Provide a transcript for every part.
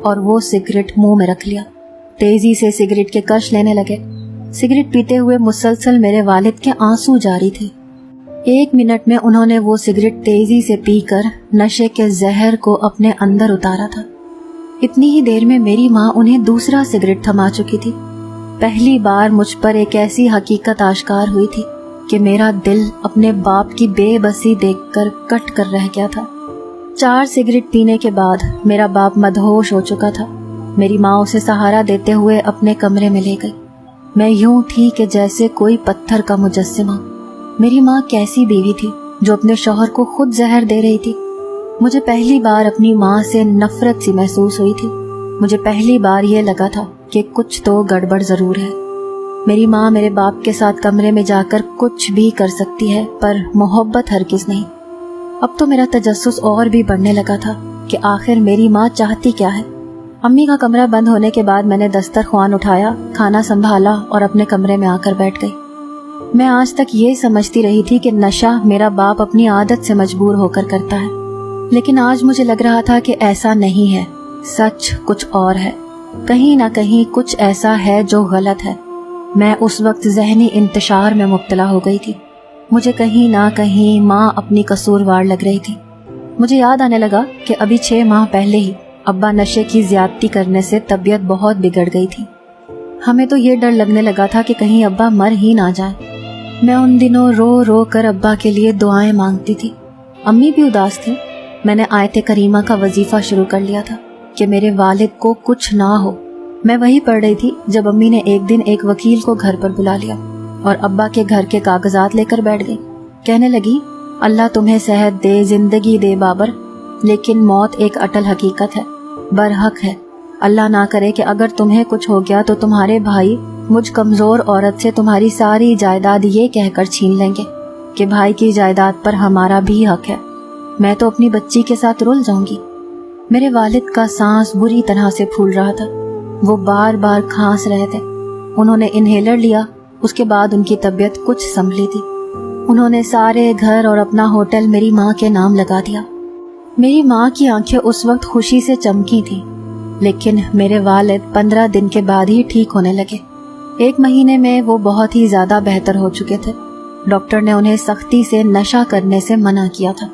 और वो सिगरेट मुंह में रख लिया। तेजी से सिगरेट के कश लेने लगे। सिगरेट पीते हुए मुसलसल मेरे वालिद के आंसू जारी थे। 1 मिनट में उन्होंने वो सिगरेट तेजी से पीकर नशे के जहर को अपने अंदर उतारा था। इतनी ही देर में मेरी माँ उन्हें दूसरा सिगरेट थमा चुकी थी। पहली बार मुझ पर एक ऐसी हकीकत आश्कार हुई थी कि मेरा दिल अपने बाप की बेबसी देखकर कट कर रह गया था। 4 सिगरेट पीने के बाद मेरा बाप मदहोश हो चुका था। मेरी माँ उसे सहारा देते हुए अपने कमरे में ले गई। मैं यूं थी कि जैसे कोई पत्थर का मुजस्समा। मेरी माँ कैसी बीवी थी जो अपने शौहर को खुद जहर दे रही थी। मुझे पहली बार अपनी माँ से नफरत सी महसूस हुई थी। मुझे पहली बार ये लगा था कि कुछ तो गड़बड़ जरूर है। मेरी माँ मेरे बाप के साथ कमरे में जाकर कुछ भी कर सकती है, पर मोहब्बत हरगिज़ नहीं। अब तो मेरा तजस्सुस और भी बढ़ने लगा था कि आखिर मेरी माँ चाहती क्या है। अम्मी का कमरा बंद होने के बाद मैंने दस्तरख्वान उठाया, खाना संभाला और अपने कमरे में आकर बैठ गई। मैं आज तक ये समझती रही थी कि नशा मेरा बाप अपनी आदत से मजबूर होकर करता है, लेकिन आज मुझे लग रहा था कि ऐसा नहीं है। सच कुछ और है। कहीं ना कहीं कुछ ऐसा है जो गलत है। मैं उस वक्त ज़हनी इंतशार में मुब्तला हो गई थी। मुझे कहीं ना कहीं माँ अपनी कसूरवार लग रही थी। मुझे याद आने लगा कि अभी 6 माह पहले ही अब्बा नशे की ज्यादती करने से तबीयत बहुत बिगड़ गई थी। हमें तो ये डर लगने लगा था कि कहीं अब्बा मर ही ना जाए। मैं उन दिनों रो रो कर अब्बा के लिए दुआएं मांगती थी। अम्मी भी उदास थी। मैंने आयत करीमा का वजीफा शुरू कर लिया था कि मेरे वालिद को कुछ ना हो। मैं वही पढ़ रही थी जब अम्मी ने एक दिन एक वकील को घर पर बुला लिया और अब्बा के घर के कागजात लेकर बैठ गई। कहने लगी, अल्लाह तुम्हें सेहत दे, जिंदगी दे बाबर, लेकिन मौत एक अटल हकीकत है, बरहक है। अल्लाह ना करे कि अगर तुम्हें कुछ हो गया तो तुम्हारे भाई मुझ कमजोर औरत से तुम्हारी सारी जायदाद ये कहकर छीन लेंगे कि भाई की जायदाद पर हमारा भी हक है। मैं तो अपनी बच्ची के साथ रुल जाऊंगी। मेरे वालिद का सांस बुरी तरह से फूल रहा था। वो बार बार खांस रहे थे। उन्होंने इनहेलर लिया। उसके बाद उनकी तबीयत कुछ संभली थी। उन्होंने सारे घर और अपना होटल मेरी माँ के नाम लगा दिया। मेरी माँ की आंखें उस वक्त खुशी से चमकी थी, लेकिन मेरे वालिद 15 दिन के बाद ही ठीक होने लगे। 1 महीने में वो बहुत ही ज्यादा बेहतर हो चुके थे। डॉक्टर ने उन्हें सख्ती से नशा करने से मना किया था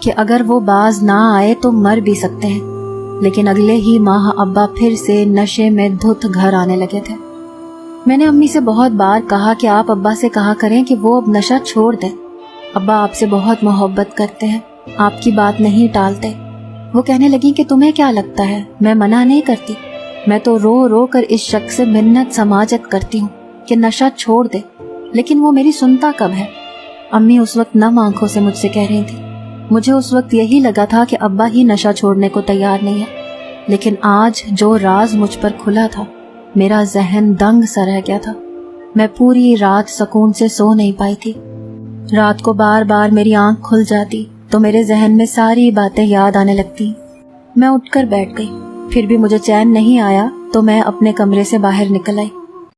कि अगर वो बाज ना आए तो मर भी सकते हैं। लेकिन अगले ही माह अब्बा फिर से नशे में धुत घर आने लगे थे। मैंने अम्मी से बहुत बार कहा कि आप अब्बा से कहा करें कि वो अब नशा छोड़ दें। अब्बा आपसे बहुत मोहब्बत करते हैं, आपकी बात नहीं टालते। वो कहने लगी कि तुम्हें क्या लगता है, मैं मना नहीं करती। मैं तो रो रो कर इस शख्स से मिन्नत समाजत करती हूँ कि नशा छोड़ दे, लेकिन वो मेरी सुनता कब है। अम्मी उस वक्त नम आंखों से मुझसे कह रही थी। मुझे उस वक्त यही लगा था कि अब्बा ही नशा छोड़ने को तैयार नहीं है, लेकिन आज जो राज मुझ पर खुला था, मेरा जहन दंग सा रह गया था। मैं पूरी रात सुकून से सो नहीं पाई थी। रात को बार बार मेरी आंख खुल जाती तो मेरे जहन में सारी बातें याद आने लगती। मैं उठकर बैठ गई, फिर भी मुझे चैन नहीं आया तो मैं अपने कमरे से बाहर निकल आई।